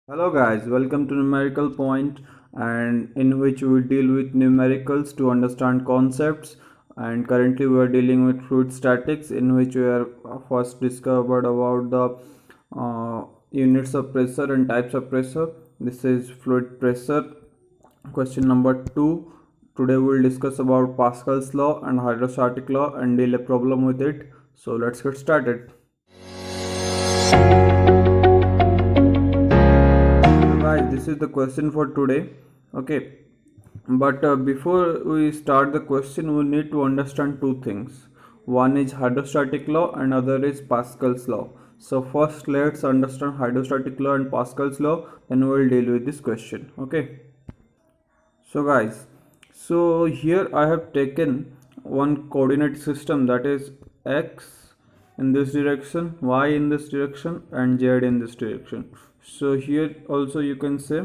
Hello guys, welcome to Numerical Point, and in which we deal with numericals to understand concepts. And currently we are dealing with fluid statics, in which we are first discovered about the units of pressure and types of pressure. This is fluid pressure. Question number 2. Today we will discuss about Pascal's law and hydrostatic law and deal a problem with it. So let's get started. Guys, this is the question for today. Okay, but before we start the question, we need to understand two things. One is hydrostatic law and other is Pascal's law. So first let's understand hydrostatic law and Pascal's law, then we will deal with this question. Okay, so guys, so here I have taken one coordinate system, that is x in this direction, y in this direction, and z in this direction. So here also you can say,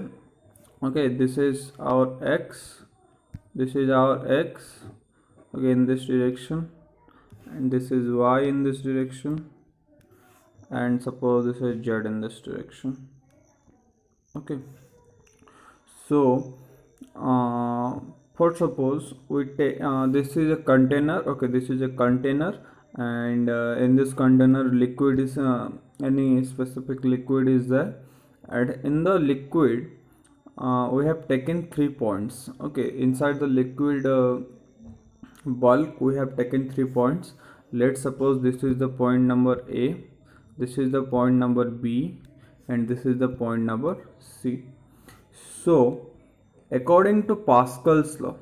okay, this is our x, this is our x, okay, in this direction, and this is y in this direction, and suppose this is z in this direction. Okay, so for suppose we take this is a container. Okay, this is a container, and in this container liquid is any specific liquid is there, and in the liquid we have taken 3 points. Okay, inside the liquid bulk we have taken 3 points. Let's suppose this is the point number A, this is the point number B, and this is the point number C. So according to Pascal's law,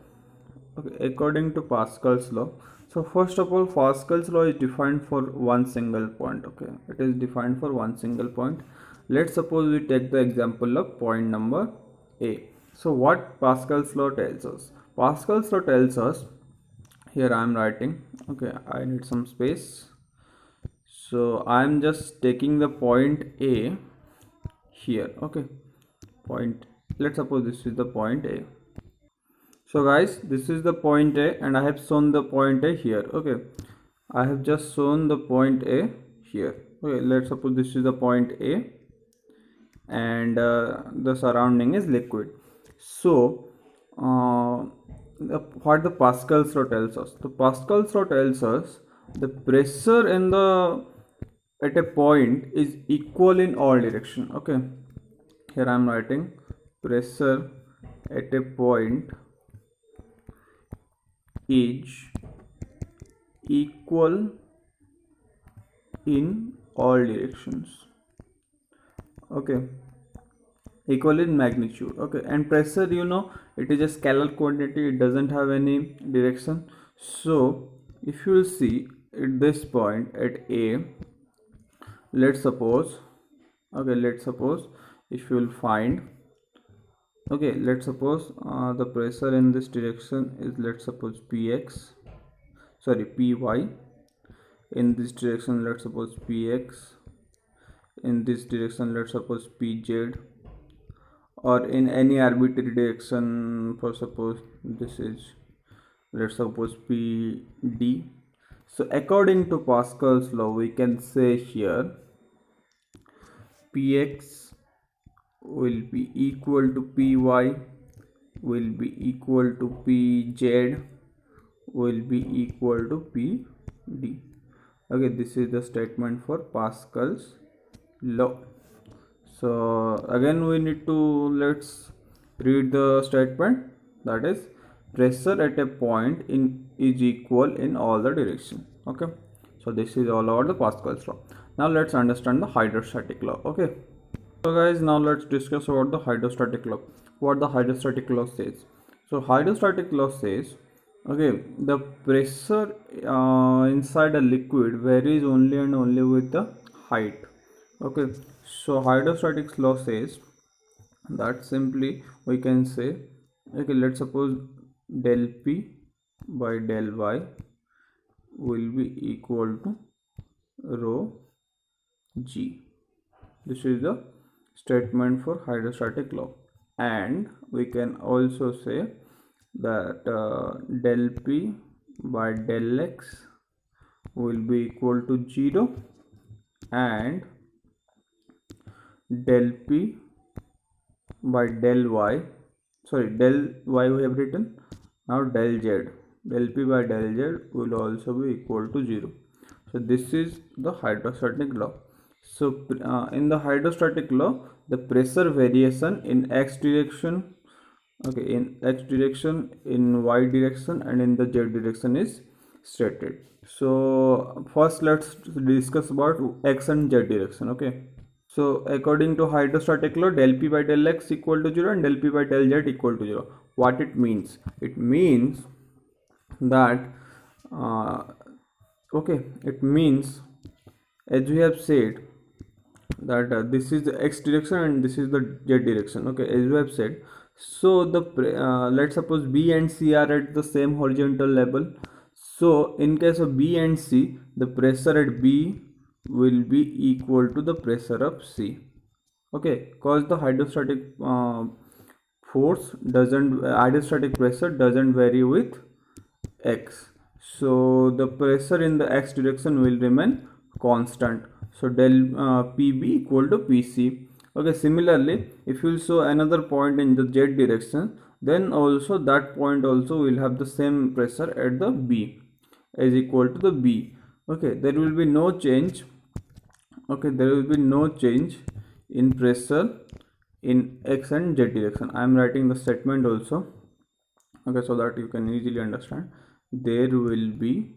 okay, according to Pascal's law, so first of all, Pascal's law is defined for one single point. Okay, it is defined for one single point. Let's suppose we take the example of point number A. So what Pascal's law tells us? Pascal's law tells us, here I am writing, okay, I need some space. So I am just taking the point A here. Okay, point, let's suppose this is the point A. So guys, this is the point A, and I have shown the point A here. Okay, I have just shown the point A here. Okay, let's suppose this is the point A, and the surrounding is liquid. So what the Pascal's law tells us? The Pascal's law tells us the pressure in the at a point is equal in all direction. Okay, here I am writing pressure at a point is equal in all directions. Okay, equal in magnitude. Okay, and pressure, you know, it is a scalar quantity, it doesn't have any direction. So if you will see at this point at A, let's suppose, okay, let's suppose if you will find, okay, let's suppose the pressure in this direction is, let's suppose px, sorry, py. In this direction let's suppose px, in this direction let's suppose pz, or in any arbitrary direction, for suppose this is, let's suppose pd. So according to Pascal's law, we can say here px will be equal to py, will be equal to pz, will be equal to pd. Okay, this is the statement for Pascal's law. So again we need to, let's read the statement, that is pressure at a point in is equal in all the direction. Okay, so this is all about the Pascal's law. Now let's understand the hydrostatic law. Okay, so guys, now let's discuss about the hydrostatic law. What the hydrostatic law says? So hydrostatic law says, okay, the pressure inside a liquid varies only and only with the height. Okay, so hydrostatic law says that simply we can say, okay, let's suppose del P by del Y will be equal to rho G. This is the statement for hydrostatic law. And we can also say that del P by del X will be equal to 0, and del P by del y, sorry, del y we have written. Now del z, del p by del z will also be equal to 0. So this is the hydrostatic law. So in the hydrostatic law, the pressure variation in x direction, okay, in x direction, in y direction, and in the z direction is stated. So first let's discuss about x and z direction. Okay, so according to hydrostatic law, del p by del x equal to 0 and del p by del z equal to 0. What it means? It means that okay, it means, as we have said, that this is the x direction and this is the z direction. Okay, as we have said. So the let's suppose B and C are at the same horizontal level. So in case of B and C, the pressure at B will be equal to the pressure of C. Okay, because the hydrostatic force doesn't, hydrostatic pressure doesn't vary with x. So the pressure in the x direction will remain constant. So del PB equal to PC. Okay, similarly, if you show another point in the z direction, then also that point also will have the same pressure at the B is equal to the B. Okay, there will be no change. Okay, there will be no change in pressure in x and z direction. I am writing the statement also. Okay, so that you can easily understand. There will be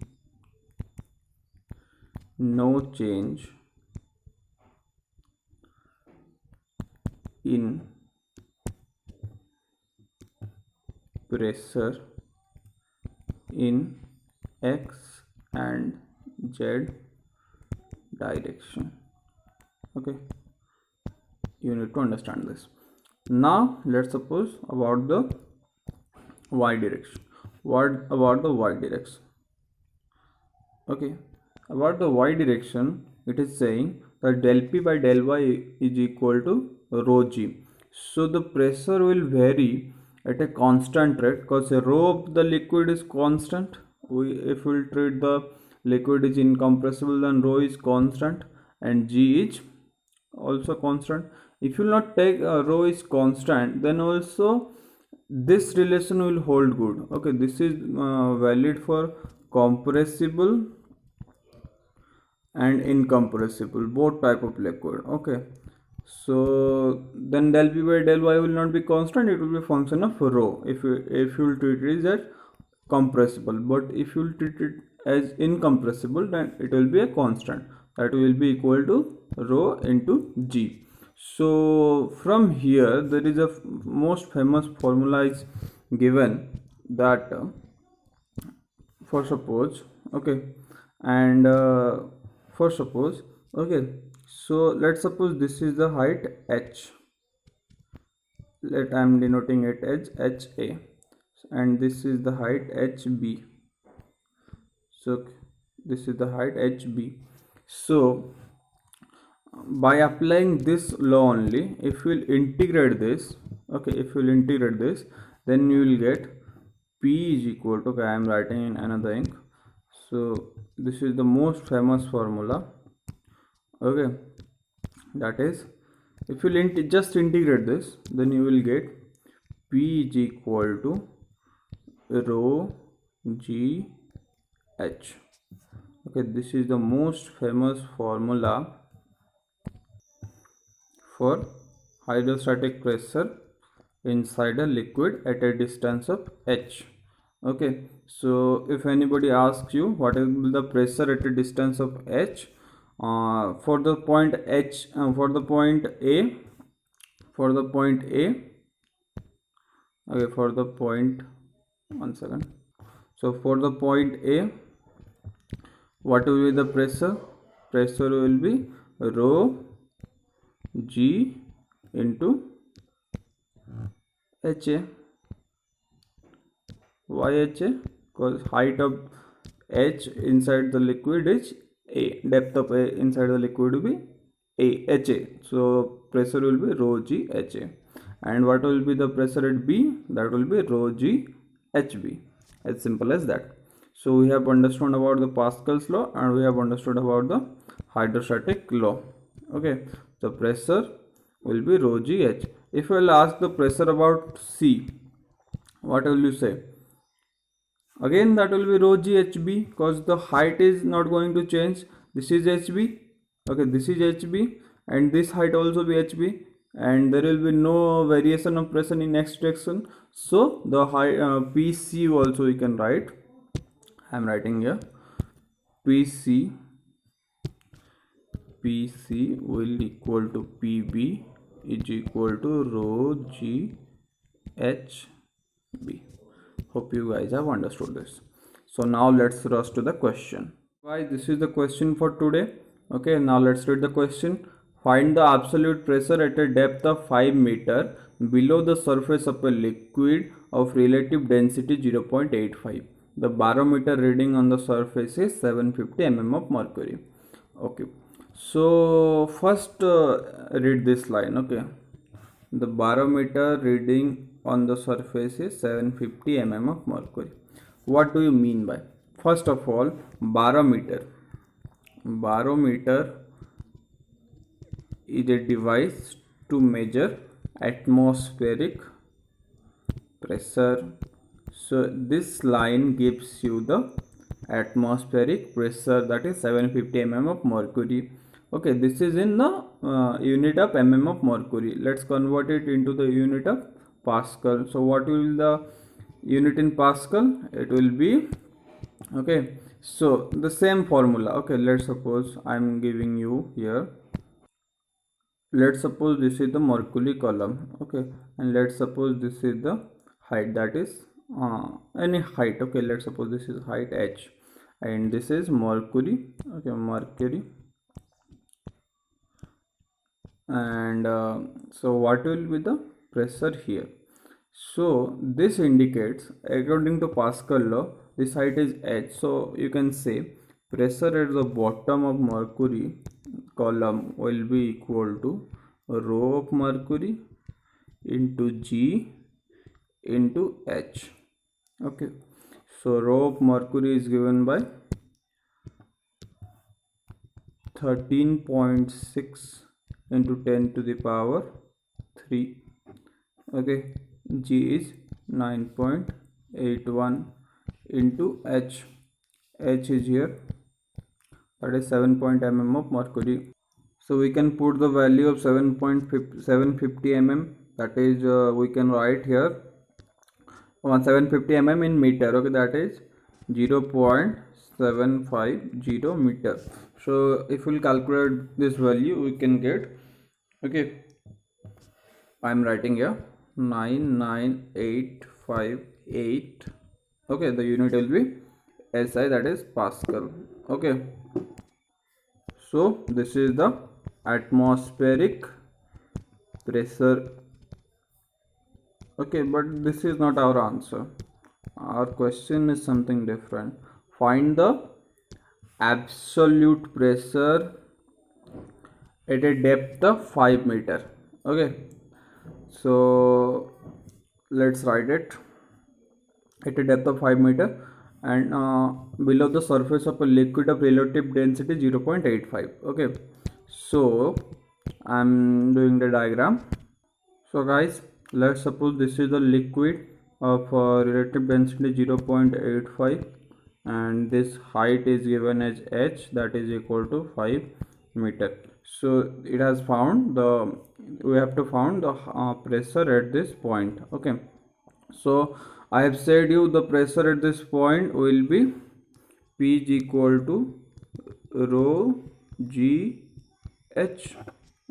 no change in pressure in x and z direction. Okay, you need to understand this. Now let's suppose about the y direction. What about the y direction? Okay, about the y direction, it is saying that del p by del y is equal to rho g. So the pressure will vary at a constant rate because rho of the liquid is constant. If we treat the liquid is incompressible, then rho is constant and g is also constant. If you will not take rho is constant, then also this relation will hold good. Okay, this is valid for compressible and incompressible, both type of liquid. Okay, so then del p by del y will not be constant, it will be a function of rho if you will treat it as compressible. But if you will treat it as incompressible, then it will be a constant, that will be equal to rho into g. So from here there is a most famous formula is given, that for suppose, okay, and for suppose, okay, so let's suppose this is the height h, let I am denoting it as HA, and this is the height HB. So this is the height HB. So by applying this law only, if you will integrate this, okay, if you will integrate this, then you will get P is equal to, okay, I am writing in another ink. So this is the most famous formula. Okay, that is, if you will just integrate this, then you will get P is equal to rho g h. Okay, this is the most famous formula for hydrostatic pressure inside a liquid at a distance of h. Okay, so if anybody asks you what is the pressure at a distance of h, for the point h, for the point A, okay, for the point, one second. So for the point A, what will be the pressure? Pressure will be rho g into HA. Why HA? Because height of H inside the liquid is A, depth of A inside the liquid will be HA. So pressure will be rho g HA. And what will be the pressure at B? That will be rho g HB. As simple as that. So we have understood about the Pascal's law and we have understood about the hydrostatic law. Okay, the pressure will be rho g h. If I'll ask the pressure about C, what will you say? Again that will be rho g hb, because the height is not going to change. This is hb, okay, this is hb, and this height also be hb, and there will be no variation of pressure in x direction. So the height pc also we can write. I am writing here pc will equal to pb is equal to rho g hb. Hope you guys have understood this. So now let's rush to the question. Guys, this is the question for today. Okay, now let's read the question. Find the absolute pressure at a depth of 5 meter below the surface of a liquid of relative density 0.85. The barometer reading on the surface is 750 mm of mercury. Okay, so first read this line. Okay, the barometer reading on the surface is 750 mm of mercury. What do you mean by? First of all, barometer is a device to measure atmospheric pressure. So this line gives you the atmospheric pressure, that is 750 mm of mercury. Okay, this is in the unit of mm of mercury. Let's convert it into the unit of Pascal. So what will the unit in Pascal? It will be, okay, so the same formula. Okay, let's suppose I'm giving you here, let's suppose this is the mercury column. Okay, and let's suppose this is the height, that is any height. Okay, let's suppose this is height h, and this is mercury. Okay, mercury, and so what will be the pressure here? So this indicates, according to Pascal law, this height is h, so you can say pressure at the bottom of mercury column will be equal to rho of mercury into g into h. Okay, so rho of mercury is given by 13.6 into 10 to the power 3. Okay, g is 9.81 into h. H is here, that is 7 mm of mercury. So we can put the value of 750 mm, that is we can write here 750 mm in meter. Okay, that is 0.750 meter. So if we'll calculate this value, we can get, okay, I'm writing here 99858. Okay, the unit will be SI, that is Pascal. Okay, so this is the atmospheric pressure. Okay, but this is not our answer. Our question is something different. Find the absolute pressure at a depth of 5 meter. Okay, so let's write it. At a depth of 5 meter and below the surface of a liquid of relative density 0.85. Okay, so I'm doing the diagram. So guys, let's suppose this is the liquid of relative density 0.85, and this height is given as h, that is equal to 5 meter. So it has found the, we have to find the pressure at this point. Okay, so I have said you the pressure at this point will be P is equal to rho g h.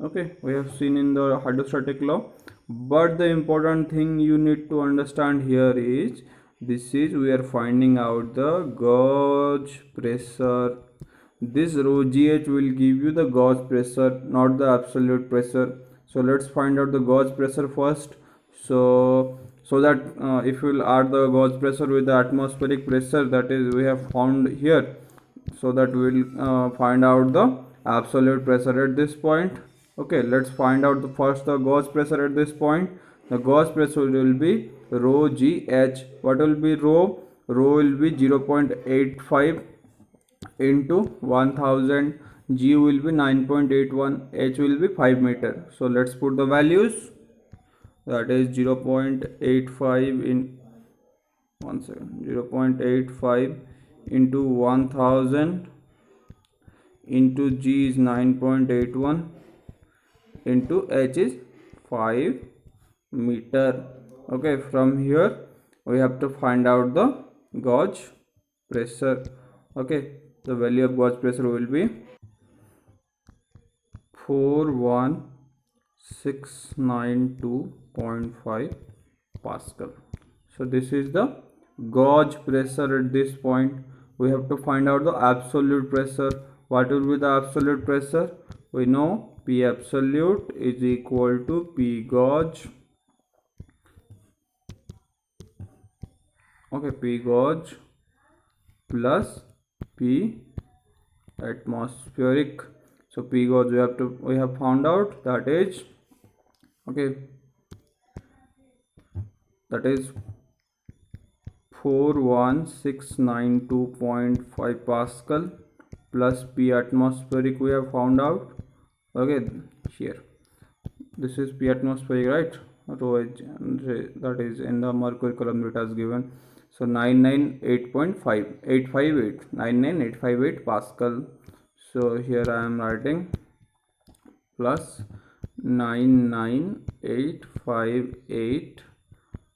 Okay, we have seen in the hydrostatic law, but the important thing you need to understand here is, this is, we are finding out the gauge pressure. This rho gh will give you the gauge pressure, not the absolute pressure. So let's find out the gauge pressure first. So that if we will add the gauge pressure with the atmospheric pressure that is we have found here, so that we will find out the absolute pressure at this point. Okay, let's find out the first the gauge pressure at this point. The gauge pressure will be rho gh. What will be rho? Rho will be 0.85 into 1000, g will be 9.81, h will be 5 meter. So let's put the values. that is 0.85 in 1 second, 0.85 into 1000 into G is 9.81 into H is 5 meter. Okay, from here we have to find out the gauge pressure. Okay, the value of gauge pressure will be 41692.5 Pascal. So this is the gauge pressure. At this point we have to find out the absolute pressure. What will be the absolute pressure? We know P absolute is equal to P gauge. Okay, P gauge plus P atmospheric. So P gauge we have found out, that is, okay, that is 41692.5 Pascal plus P atmospheric we have found out. Okay, here this is P atmospheric, right? That is in the mercury column it has given. So 998.58 Pascal. So here I am writing plus 99858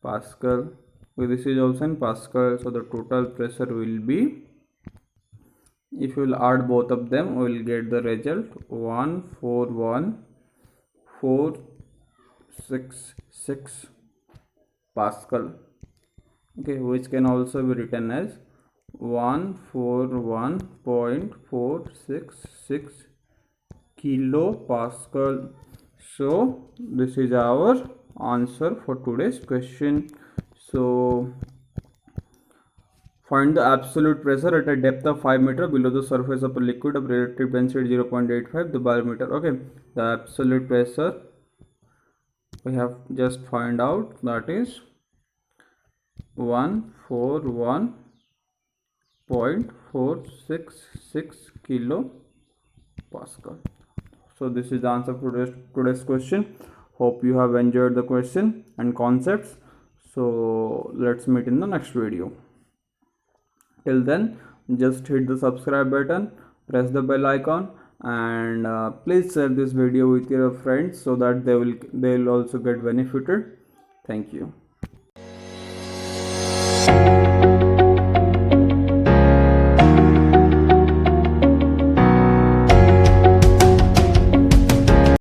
Pascal. This is also in Pascal. So the total pressure will be, if you will add both of them, we will get the result 141,466 Pascal. Okay, which can also be written as 141.466 kilopascal. So this is our answer for today's question. So find the absolute pressure at a depth of 5 meter below the surface of a liquid of relative density 0.85 the barometer. Okay, the absolute pressure we have just find out, that is 141.466 kilopascal. So this is the answer for today's question. Hope you have enjoyed the question and concepts. So let's meet in the next video. Till then, just hit the subscribe button, press the bell icon, and please share this video with your friends so that they will also get benefited. Thank you.